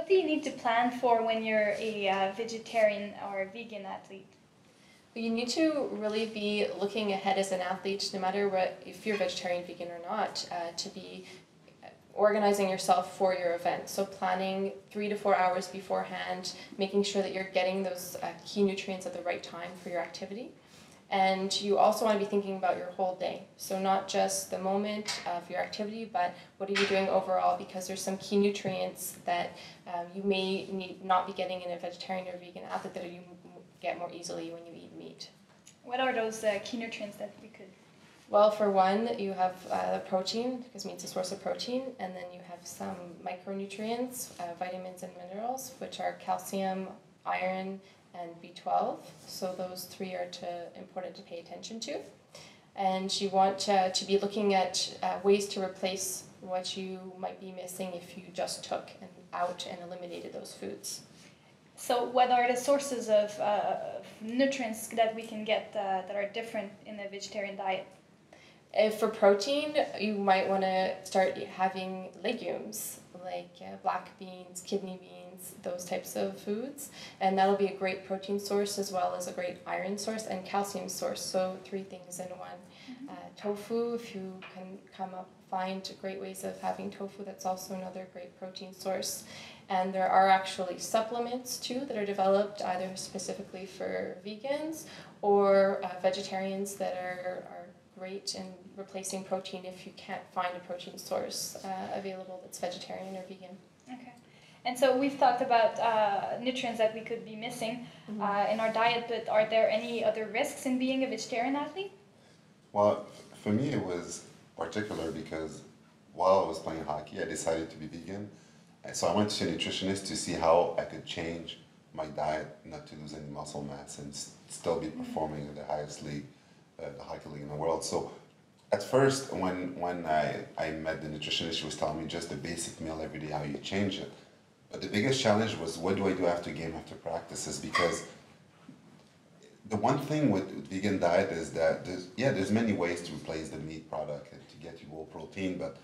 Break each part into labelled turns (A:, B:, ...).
A: What do you need to plan for when you're a vegetarian or a vegan athlete?
B: You need to really be looking ahead as an athlete, no matter what, if you're vegetarian, vegan or not, to be organizing yourself for your event. So planning 3 to 4 hours beforehand, making sure that you're getting those key nutrients at the right time for your activity. And you also want to be thinking about your whole day. So not just the moment of your activity, but what are you doing overall, because there's some key nutrients that you may not be getting in a vegetarian or vegan athlete that you get more easily when you eat meat.
A: What are those key nutrients that we could?
B: Well, for one, you have the protein, because meat's a source of protein, and then you have some micronutrients, vitamins and minerals, which are calcium, iron, and B12. So those three are important to pay attention to. And you want to be looking at ways to replace what you might be missing if you just took out and eliminated those foods.
A: So what are the sources of nutrients that we can get that are different in a vegetarian diet?
B: For protein, you might want to start having legumes like black beans, kidney beans, those types of foods. And that'll be a great protein source as well as a great iron source and calcium source. So 3 things in one. Mm-hmm. Tofu, if you can find great ways of having tofu, that's also another great protein source. And there are actually supplements too that are developed either specifically for vegans or vegetarians that are great in replacing protein if you can't find a protein source available that's vegetarian or vegan.
A: Okay. And so we've talked about nutrients that we could be missing in our diet, but are there any other risks in being a vegetarian athlete?
C: Well, for me it was particular because while I was playing hockey, I decided to be vegan. So I went to a nutritionist to see how I could change my diet not to lose any muscle mass and still be performing in the highest league, the hockey league in the world. So at first, when I met the nutritionist, she was telling me just the basic meal every day, how you change it. But the biggest challenge was, what do I do after game, after practices? Because the one thing with vegan diet is that there's many ways to replace the meat product and to get you more protein, but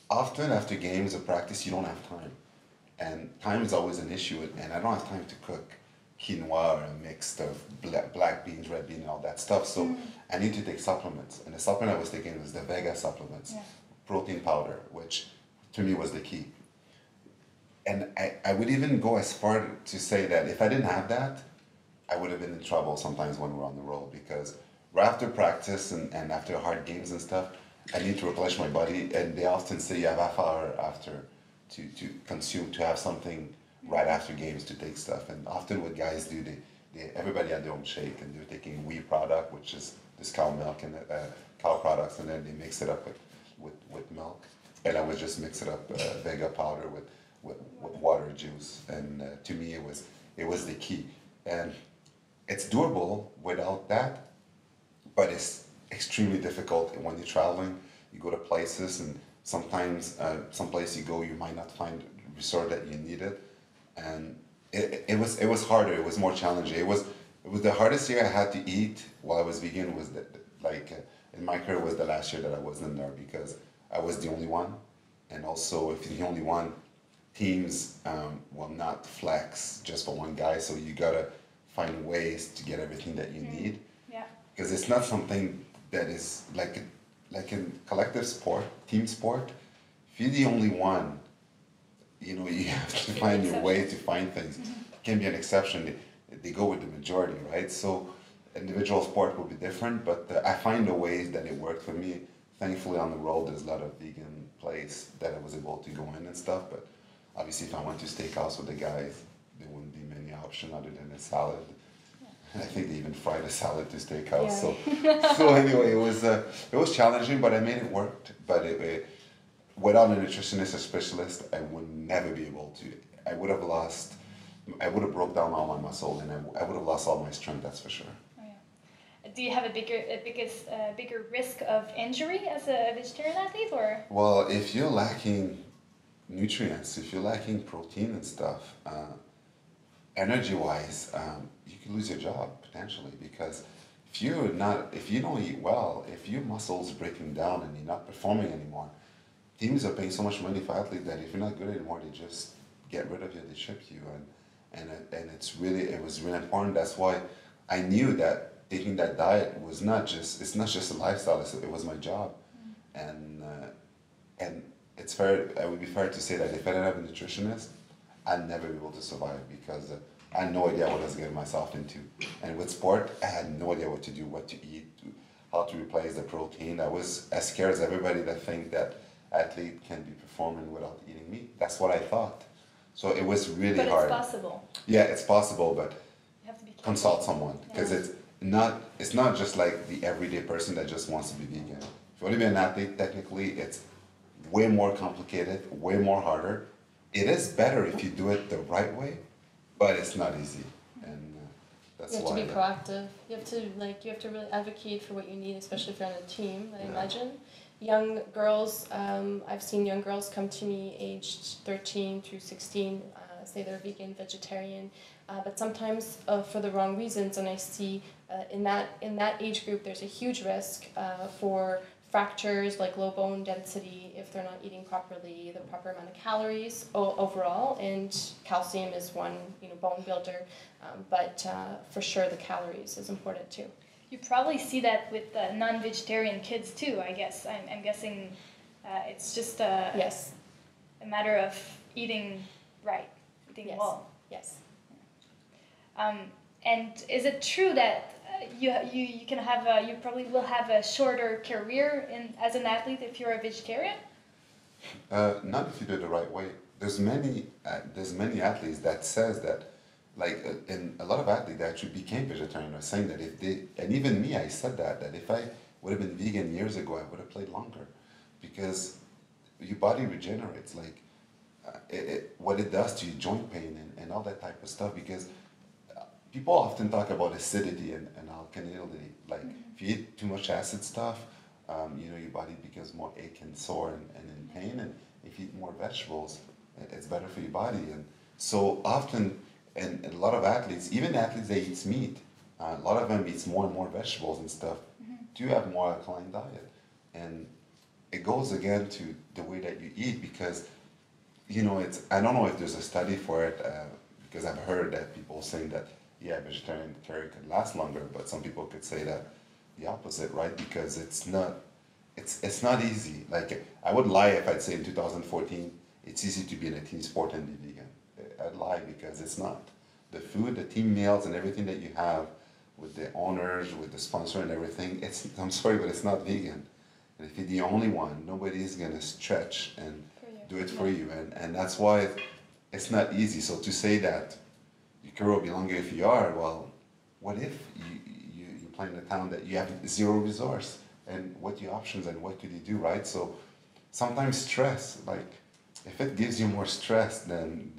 C: often after games or practice, you don't have time. And time is always an issue, and I don't have time to cook quinoa or a mix of black beans, red bean, and all that stuff. So I need to take supplements. And the supplement I was taking was the Vega supplements, protein powder, which to me was the key. And I would even go as far to say that if I didn't have that, I would have been in trouble sometimes when we're on the road, because right after practice and after hard games and stuff, I need to replenish my body, and they often say you have half hour after to consume, to have something right after games to take stuff. And often what guys do, everybody had their own shake, and they're taking wheat product, which is this cow milk and cow products, and then they mix it up with milk. And I would just mix it up, Vega powder with water juice. And to me, it was the key. And it's doable without that, but it's extremely difficult when you're traveling. You go to places, and sometimes some place you go, you might not find a resort that you needed, and it was harder. It was more challenging. It was the hardest year I had to eat while I was vegan. Was in my career was the last year that I wasn't there, because I was the only one, and also if you're the only one, teams will not flex just for one guy. So you gotta find ways to get everything that you need.
A: Yeah.
C: Because it's not something that is like in collective sport, team sport. If you're the only one, you have to find your way to find things. It can be an exception. They go with the majority, right? So individual sport will be different, but I find the ways that it worked for me. Thankfully on the road, there's a lot of vegan place that I was able to go in and stuff, but obviously if I went to steakhouse with the guys, there wouldn't be many options other than a salad. I think they even fried a salad to steakhouse. Yeah. So anyway, it was challenging, but I made it work. But without a nutritionist or specialist, I would never be able to. I would have broke down all my muscle, and I would have lost all my strength. That's for sure.
A: Oh, yeah. Do you have a bigger risk of injury as a vegetarian athlete, or?
C: Well, if you're lacking nutrients, if you're lacking protein and stuff, energy-wise, you could lose your job potentially, because if you don't eat well, if your muscles breaking down and you're not performing anymore, teams are paying so much money for athletes that if you're not good anymore, they just get rid of you, they ship you, and it was really important. That's why I knew that taking that diet was it's not just a lifestyle. It was my job, and it's fair. It would be fair to say that if I didn't have a nutritionist, I'd never be able to survive because I had no idea what I was getting myself into. And with sport, I had no idea what to do, what to eat, how to replace the protein. I was as scared as everybody that think that athlete can be performing without eating meat. That's what I thought. So it was really hard.
A: But it's possible.
C: Yeah, it's possible, but
A: You have to be careful.
C: consult someone because it's not just like the everyday person that just wants to be vegan. If you want to be an athlete, technically, it's way more complicated, way more harder. It is better if you do it the right way, but it's not easy, and that's
B: You have
C: why.
B: to be proactive. You have to really advocate for what you need, especially if you're on a team. I imagine young girls. I've seen young girls come to me aged 13 through 16, say they're vegan, vegetarian, but sometimes for the wrong reasons. And I see in that age group, there's a huge risk for fractures, like low bone density, if they're not eating properly, the proper amount of calories overall, and calcium is one bone builder, but for sure the calories is important too.
A: You probably see that with non-vegetarian kids too, I guess. I'm guessing it's just
B: Yes.
A: a matter of eating right, eating
B: Yes.
A: well.
B: Yes.
A: And is it true that you can have you probably will have a shorter career as an athlete if you're a vegetarian?
C: Not if you do it the right way. There's many athletes that says that, like, and a lot of athletes actually became vegetarian are saying that and even me, I said that if I would have been vegan years ago, I would have played longer, because your body regenerates, like, what it does to your joint pain and all that type of stuff, because people often talk about acidity and alkalinity. Like, if you eat too much acid stuff, your body becomes more ache and sore and in pain. And if you eat more vegetables, it's better for your body. And so often, and a lot of athletes, even athletes that eat meat, a lot of them eat more and more vegetables and stuff, do have more alkaline diet. And it goes again to the way that you eat, because, I don't know if there's a study for it, because I've heard that people saying that, yeah, vegetarian career could last longer, but some people could say that the opposite, right? Because it's not easy. Like, I would lie if I'd say in 2014 it's easy to be in a team sport and be vegan. I'd lie, because it's not. The food, the team meals, and everything that you have with the owners, with the sponsor and everything, I'm sorry, but it's not vegan. And if you're the only one, nobody's gonna stretch and do it for you, and that's why it's not easy. So to say that your career will be longer if you are, well, what if you play in a town that you have zero resource, and what your options and what could you do, right? So sometimes stress, like, if it gives you more stress than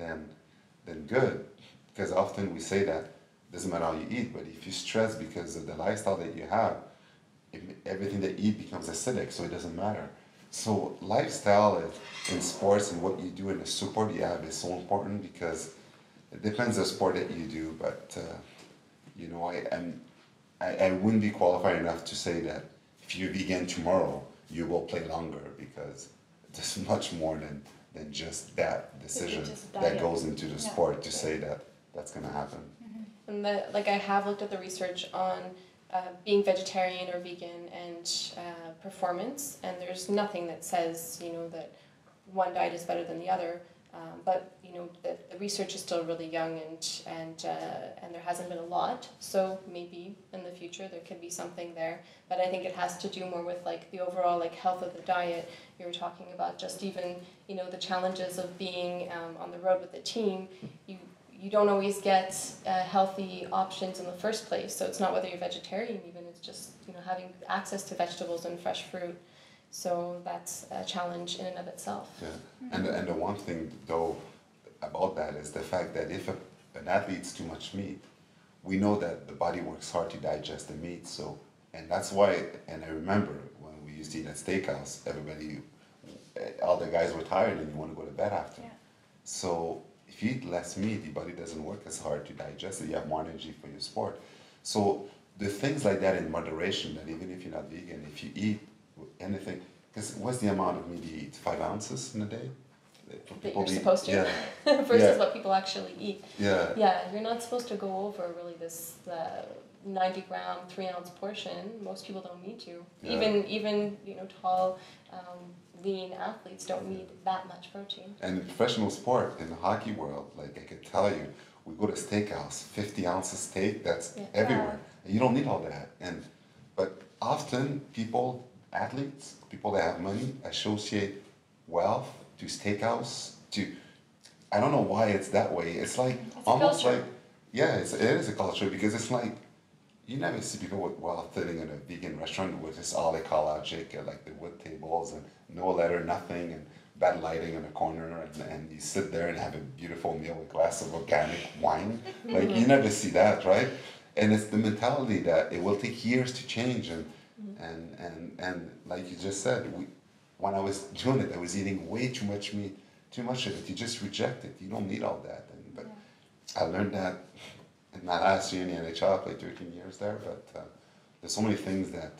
C: good, because often we say that it doesn't matter how you eat, but if you stress because of the lifestyle that you have, everything that you eat becomes acidic, so it doesn't matter. So lifestyle in sports and what you do and the support you have is so important, because it depends on the sport that you do, but I wouldn't be qualified enough to say that if you're vegan tomorrow, you will play longer, because there's much more than just that decision that goes into the sport to say that that's going to happen.
B: And I have looked at the research on being vegetarian or vegan and performance, and there's nothing that says that one diet is better than the other. But the research is still really young, and there hasn't been a lot. So maybe in the future there could be something there. But I think it has to do more with the overall health of the diet. You were talking about just even the challenges of being on the road with the team. You don't always get healthy options in the first place. So it's not whether you're vegetarian even. It's just having access to vegetables and fresh fruit. So that's a challenge in and of itself.
C: Yeah, and the one thing though about that is the fact that if an athlete eats too much meat, we know that the body works hard to digest the meat. So, and that's why. And I remember when we used to eat at steakhouse, all the guys were tired and you want to go to bed after.
A: Yeah.
C: So if you eat less meat, your body doesn't work as hard to digest it. You have more energy for your sport. So the things like that in moderation, that even if you're not vegan, if you eat anything, because what's the amount of meat you eat? 5 ounces in a day? For
B: that
C: people
B: you're
C: eat-
B: supposed to
C: Yeah.
B: versus what people actually eat.
C: Yeah.
B: Yeah, you're not supposed to go over really this 90-gram, 3-ounce portion. Most people don't need to.
C: Yeah.
B: Even tall, lean athletes don't need that much protein.
C: And in professional sport, in the hockey world, like I could tell you, we go to steakhouse, 50 ounces steak, that's everywhere. And you don't need all that. But often people, athletes, people that have money, associate wealth to steakhouse, I don't know why it's that way. It's like
A: It's
C: almost
A: a culture.
C: like, yeah, it is a culture because it's like, you never see people with wealth sitting in a vegan restaurant with this all ecologic, like the wood tables and no leather, nothing, and bad lighting in a corner, and you sit there and have a beautiful meal with a glass of organic wine. Like you never see that, right? And it's the mentality that it will take years to change, and like you just said, when I was doing it, I was eating way too much meat, too much of it. You just reject it. You don't need all that. But I learned that in my last year in the NHL. I played 13 years there, but there's so many things that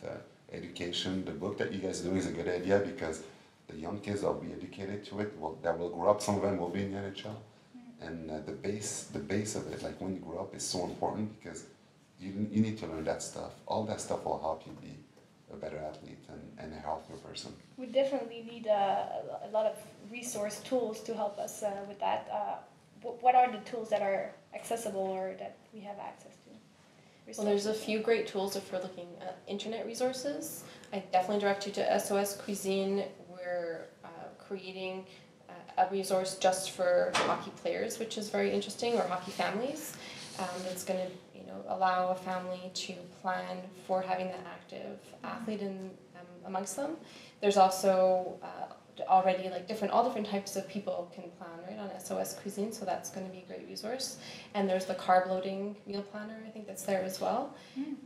C: education, the book that you guys are doing is a good idea because the young kids will be educated to it, that will grow up, some of them will be in the NHL. And the base of it, like when you grow up, is so important because you need to learn that stuff. All that stuff will help you be a better athlete and a healthier person.
A: We definitely need a lot of resource tools to help us with that. What are the tools that are accessible or that we have access to?
B: Well, there's a few great tools if we're looking at internet resources. I definitely direct you to SOSCuisine. We're creating a resource just for hockey players, which is very interesting, or hockey families. That's going to allow a family to plan for having that active athlete amongst them. There's also already all different types of people can plan right on SOSCuisine, so that's going to be a great resource. And there's the carb loading meal planner, I think that's there as well.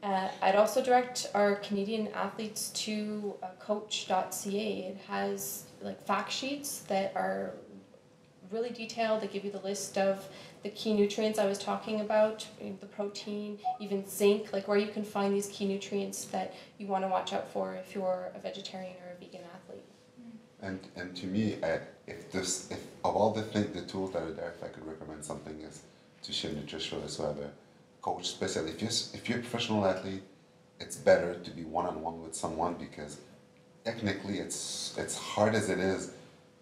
B: I'd also direct our Canadian athletes to coach.ca. It has fact sheets that are really detailed. They give you the list of the key nutrients I was talking about, the protein, even zinc, where you can find these key nutrients that you want to watch out for if you're a vegetarian or a vegan athlete.
C: And to me, if of all the tools that are there, if I could recommend something, is to share nutritionists who have a coach, especially if you're a professional athlete, it's better to be one-on-one with someone because technically it's hard as it is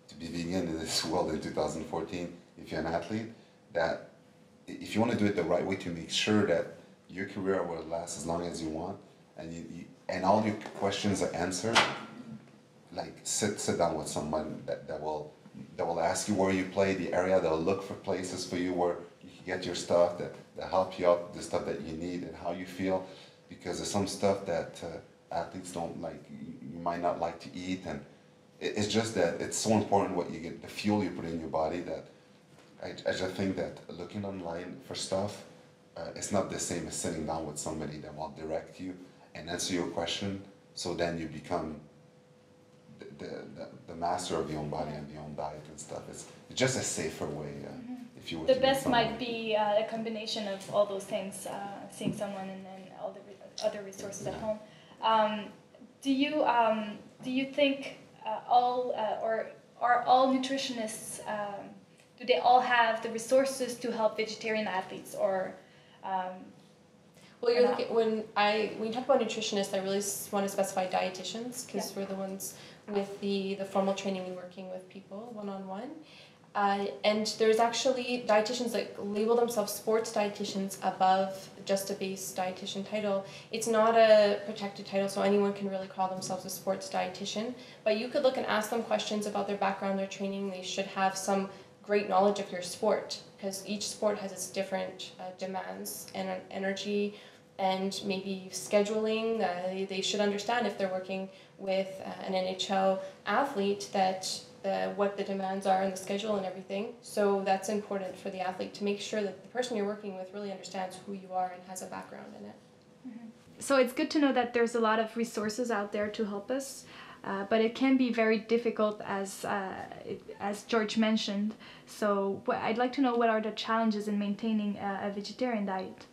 C: to be vegan in this world in 2014. If you're an athlete, that if you want to do it the right way to make sure that your career will last as long as you want, and all your questions are answered, sit down with someone that will ask you where you play, the area, they'll look for places for you where you can get your stuff that help you out, the stuff that you need and how you feel, because there's some stuff that athletes don't like, you might not like to eat, and it's just that it's so important what you get, the fuel you put in your body, that I just think that looking online for stuff, it's not the same as sitting down with somebody that will direct you and answer your question, so then you become the master of your own body and your own diet and stuff. It's just a safer way if you were
A: the
C: to
A: best
C: someone.
A: might be a combination of all those things, seeing someone and then all the other resources at home. Do you think are all nutritionists, do they all have the resources to help vegetarian athletes, or
B: well, you're looking, when you talk about nutritionists, I really want to specify dietitians, because we're the ones with the formal training and working with people one-on-one. And there's actually dietitians that label themselves sports dietitians above just a base dietitian title. It's not a protected title, so anyone can really call themselves a sports dietitian. But you could look and ask them questions about their background, their training. They should have some great knowledge of your sport, because each sport has its different demands and energy and maybe scheduling. They should understand, if they're working with an NHL athlete, that what the demands are and the schedule and everything. So that's important for the athlete, to make sure that the person you're working with really understands who you are and has a background in it.
A: So it's good to know that there's a lot of resources out there to help us, but it can be very difficult, as George mentioned. So I'd like to know, what are the challenges in maintaining a vegetarian diet?